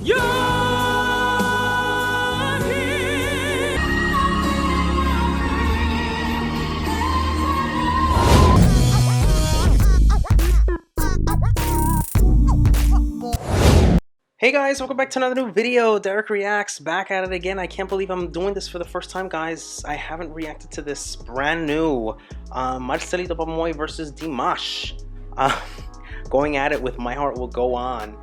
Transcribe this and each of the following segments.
Hey guys, welcome back to another new video. Derek Reacts, back at it again. I can't believe I'm doing this for the first time, guys. I haven't reacted to this brand new Marcelito Pamoy versus Dimash. Going at it with My Heart Will Go On.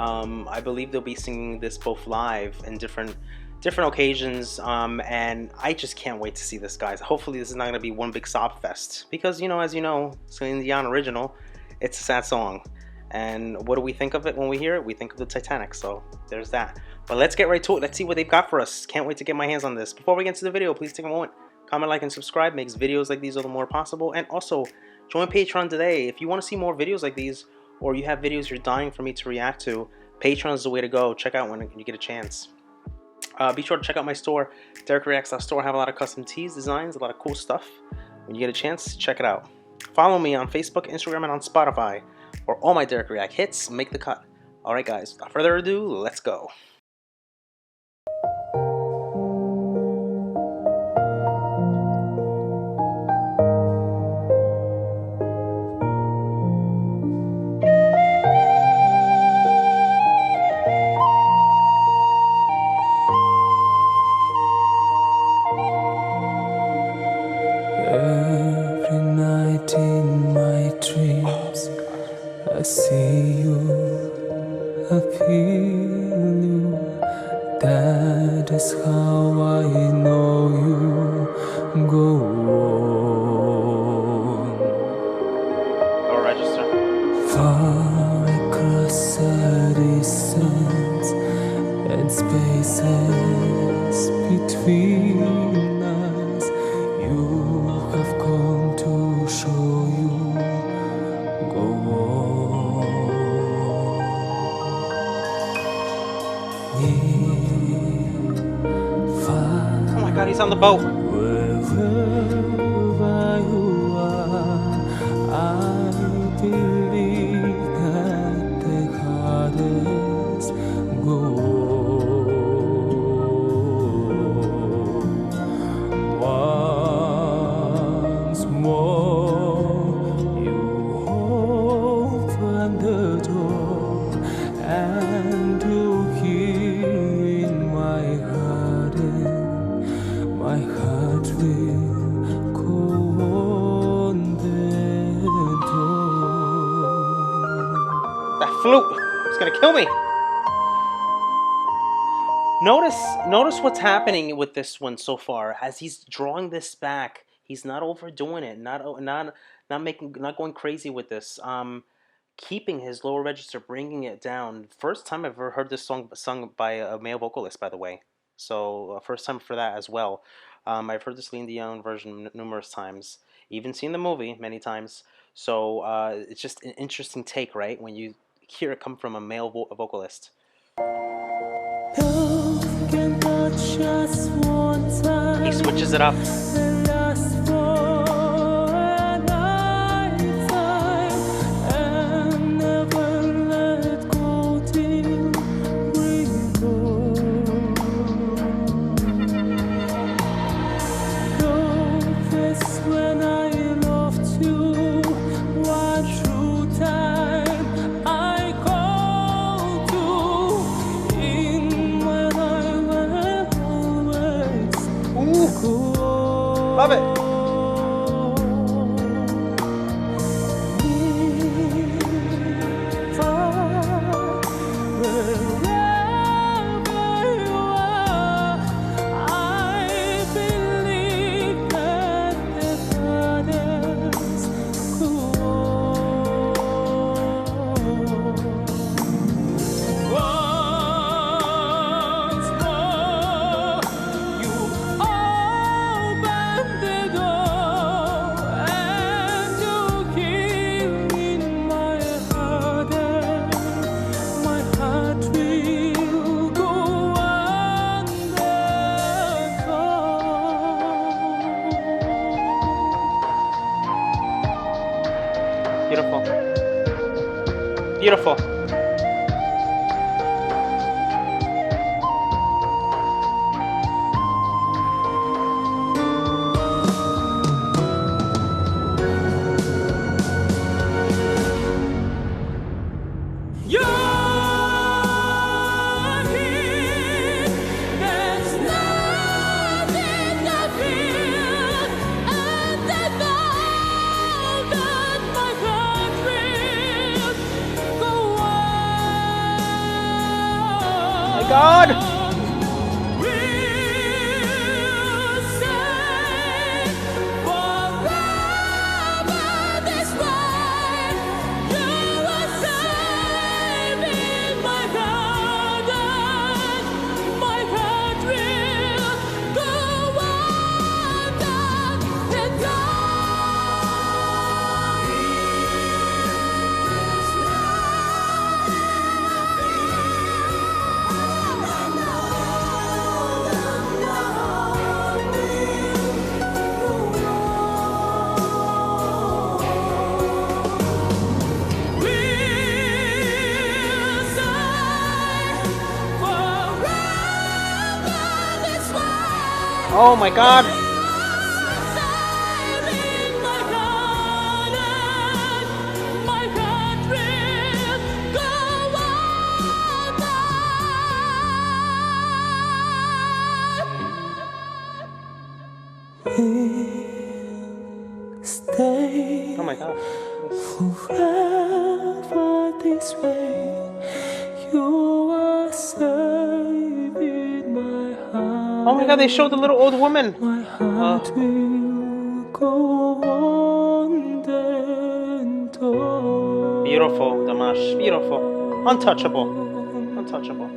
I believe they'll be singing this both live in different occasions, and I just can't wait to see this, guys. Hopefully this is not going to be one big sob fest, because, as you know, Celine Dion original, it's a sad song. And what do we think of it when we hear it? We think of the Titanic, so there's that. But let's get right to it. Let's see what they've got for us. Can't wait to get my hands on this. Before we get into the video, please take a moment, comment, like, and subscribe. Makes videos like these all the more possible. And also, join Patreon today. If you want to see more videos like these, or you have videos you're dying for me to react to, Patreon is the way to go. Check out when you get a chance. Be sure to check out my store, DerekReacts.store. I have a lot of custom tees, designs, a lot of cool stuff. When you get a chance, check it out. Follow me on Facebook, Instagram, and on Spotify, or all my Derek React hits make the cut. Alright guys, without further ado, let's go. Every night in my dreams, I see you, I feel you. That is how I know you. Go on. Or register. Far across the distance and spaces between us, you have come to show you. Go on. Oh my god, he's on the boat. Wherever you are, I believe that the hardest go on. Once more, you open the door, and you hear in my heart, and my heart will go on the door. That flute, it's gonna kill me. Notice what's happening with this one so far. As he's drawing this back, he's not overdoing it, not going crazy with this. Keeping his lower register, bringing it down. First time I've ever heard this song sung by a male vocalist, by the way. So first time for that as well. I've heard the Celine Dion version numerous times, even seen the movie many times. So it's just an interesting take, right? When you hear it come from a male vocalist. He switches it up. Love it. Beautiful. Beautiful. God! Oh my God! Stay Oh my God! forever this way. You are safe in my heart. Oh my God! They showed the little old woman. My heart will go on then on. Beautiful, Damash. Beautiful. Untouchable. Untouchable.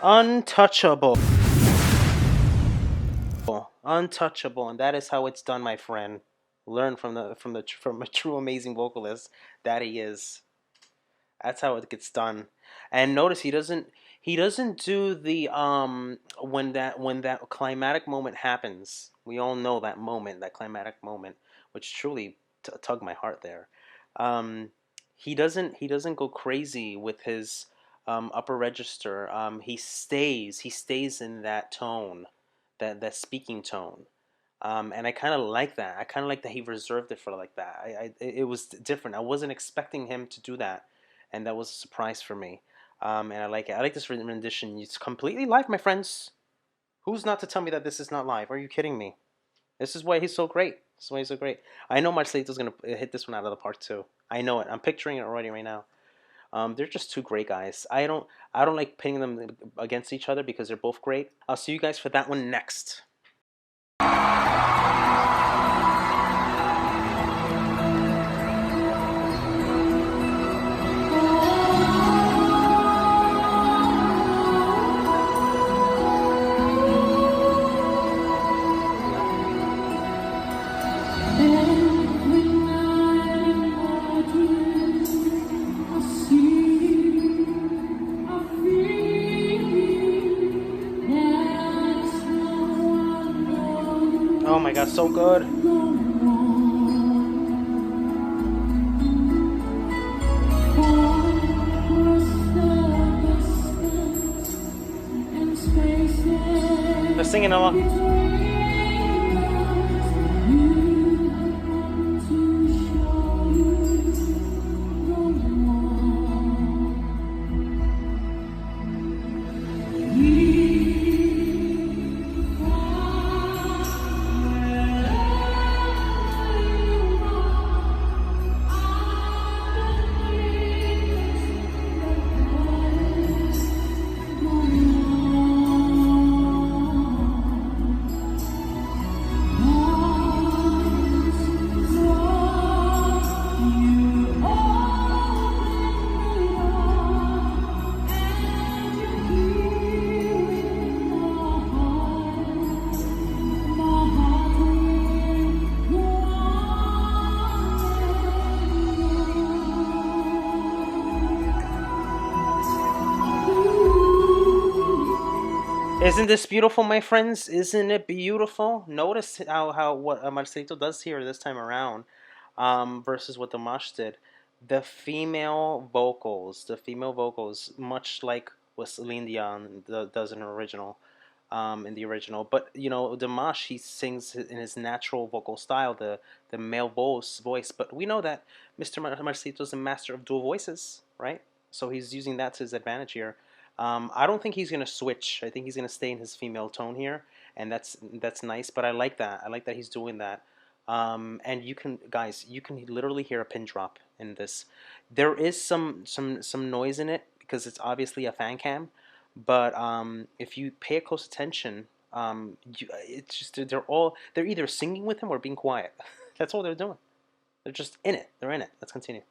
Untouchable. Untouchable, and that is how it's done, my friend. Learn from a true amazing vocalist that he is. That's how it gets done. And notice he doesn't do the when that climatic moment happens. We all know that moment, that climatic moment, which truly tugged my heart there. Um, he doesn't go crazy with his upper register. He stays in that tone, that speaking tone. And I kind of like that. I kind of like that he reserved it for like that. It was different. I wasn't expecting him to do that, and that was a surprise for me. And I like it. I like this rendition. It's completely live, my friends. Who's not to tell me that this is not live? Are you kidding me? This is why he's so great. This is why he's so great. I know Marcelito's gonna hit this one out of the park too. I know it. I'm picturing it already right now. They're just two great guys. I don't like pitting them against each other because they're both great. I'll see you guys for that one next. Oh my God, so good. They're singing along. Isn't this beautiful, my friends? Isn't it beautiful? Notice how what Marcelito does here this time around, versus what Damash did. The female vocals, much like what Celine Dion does in the original. But Damash, he sings in his natural vocal style, the male voice. But we know that Mr. Marcelito is a master of dual voices, right? So he's using that to his advantage here. I don't think he's gonna switch. I think he's gonna stay in his female tone here, and that's nice. But I like that. I like that he's doing that. And you can literally hear a pin drop in this. There is some noise in it because it's obviously a fan cam. But if you pay close attention, it's just they're either singing with him or being quiet. That's all they're doing. They're just in it. They're in it. Let's continue.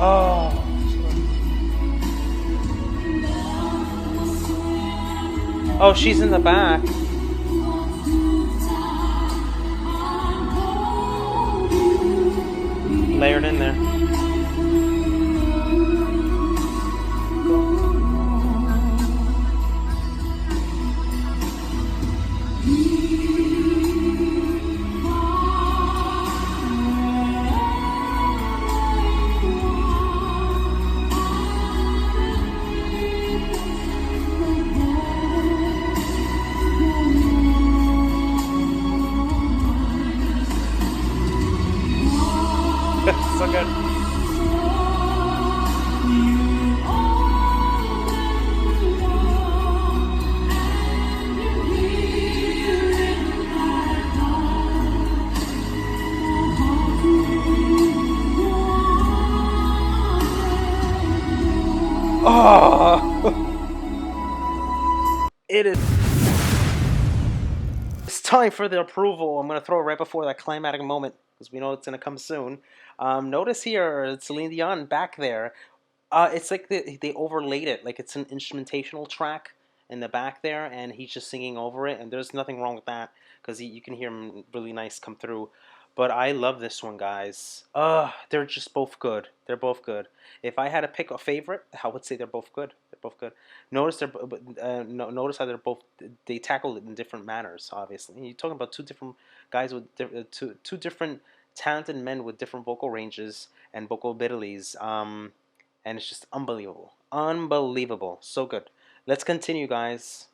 Oh. Oh, she's in the back. Layered in there. So good. Oh, it is. It's time for the approval. I'm gonna throw it right before that climatic moment because we know it's gonna come soon. Notice here, Celine Dion back there. It's like they overlaid it, like it's an instrumentational track in the back there, and he's just singing over it. And there's nothing wrong with that because you can hear him really nice come through. But I love this one, guys. They're just both good. They're both good. If I had to pick a favorite, I would say they're both good. They're both good. Notice notice how they're both they tackle it in different manners. Obviously, you're talking about two different guys with two different talented men with different vocal ranges and vocal abilities. And it's just unbelievable. Unbelievable. So good. Let's continue, guys.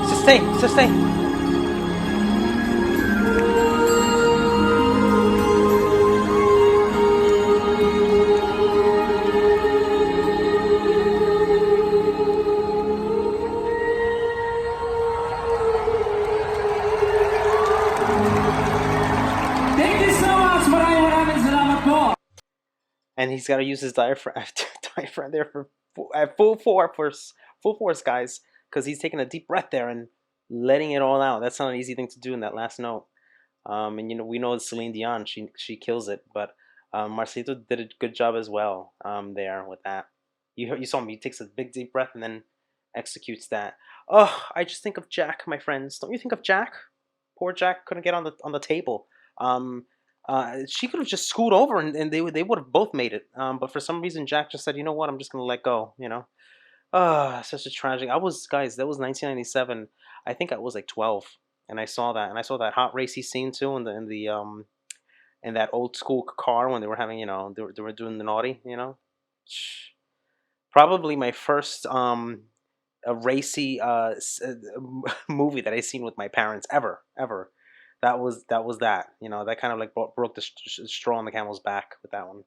Sustain, sustain. Thank you so much. Maraming salamat po. And he's got to use his diaphragm, diaphragm there for at full force, guys, because he's taking a deep breath there and letting it all out. That's not an easy thing to do in that last note. And we know Celine Dion, she kills it, but Marcelito did a good job as well there with that. You saw him. He takes a big deep breath and then executes that. Oh, I just think of Jack, my friends. Don't you think of Jack? Poor Jack couldn't get on the table. She could have just scooted over and they would have both made it. But for some reason, Jack just said, "You know what? I'm just gonna let go." Such a tragic. Guys. That was 1997. I think I was like 12, and I saw that, and I saw that hot racy scene too in that old school car when they were having, they were doing the naughty. Probably my first a racy movie that I seen with my parents ever. That was that. That kind of like broke the straw on the camel's back with that one.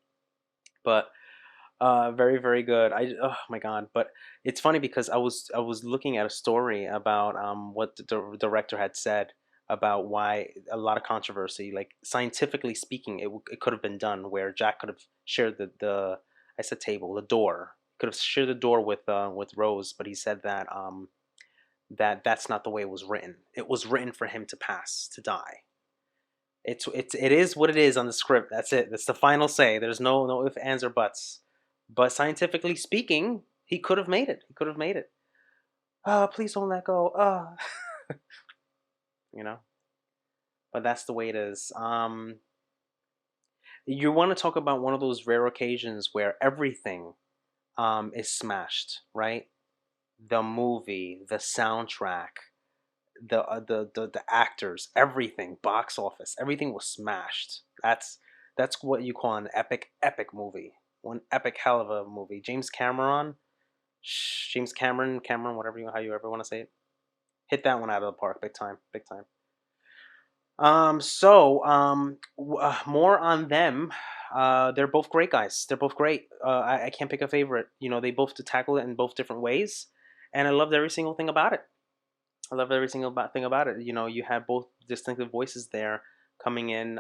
But very very good. Oh my god! But it's funny because I was looking at a story about what the director had said about why a lot of controversy, like scientifically speaking, it could have been done where Jack could have shared the I said table, the door, could have shared the door with Rose, but he said that that's not the way it was written. It was written for him to pass, to die. It is what it is on the script. That's it. That's the final say. There's no ifs, ands, or buts. But scientifically speaking, he could have made it. He could have made it. Please don't let go. You know. But that's the way it is. You want to talk about one of those rare occasions where everything is smashed, right? The movie, the soundtrack, the actors, everything, box office, everything was smashed. That's what you call an epic movie. One epic hell of a movie. James Cameron, whatever how you ever want to say it, hit that one out of the park, big time, big time. More on them. They're both great guys. They're both great. I can't pick a favorite. You know, they both tackle it in both different ways, and I loved every single thing about it. I love every single thing about it. You know, you had both distinctive voices there coming in.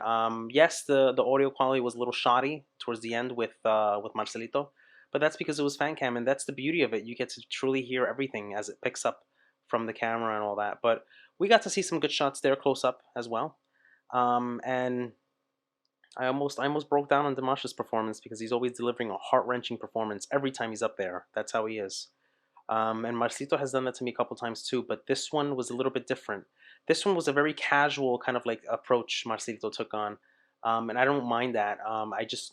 Yes, the audio quality was a little shoddy towards the end with Marcelito, but that's because it was fan cam, and that's the beauty of it. You get to truly hear everything as it picks up from the camera and all that. But we got to see some good shots there close up as well. And I almost broke down on Damash's performance because he's always delivering a heart wrenching performance every time he's up there. That's how he is. And Marcito has done that to me a couple times too, but this one was a little bit different. This one was a very casual kind of like approach Marcito took on, and I don't mind that.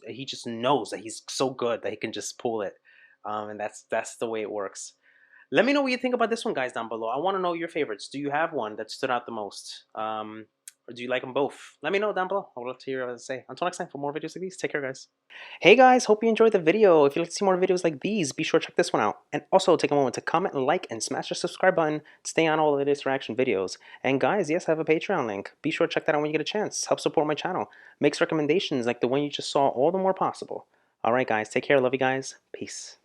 He just knows that he's so good that he can just pull it, and that's the way it works. Let me know what you think about this one, guys, down below. I want to know your favorites. Do you have one that stood out the most? Or do you like them both? Let me know down below. I would love to hear what to say. Until next time, for more videos like these, take care, guys. Hey, guys, hope you enjoyed the video. If you'd like to see more videos like these, be sure to check this one out. And also take a moment to comment, like, and smash the subscribe button to stay on all the latest reaction videos. And guys, yes, I have a Patreon link. Be sure to check that out when you get a chance. Help support my channel. Makes recommendations like the one you just saw all the more possible. All right, guys, take care. Love you guys. Peace.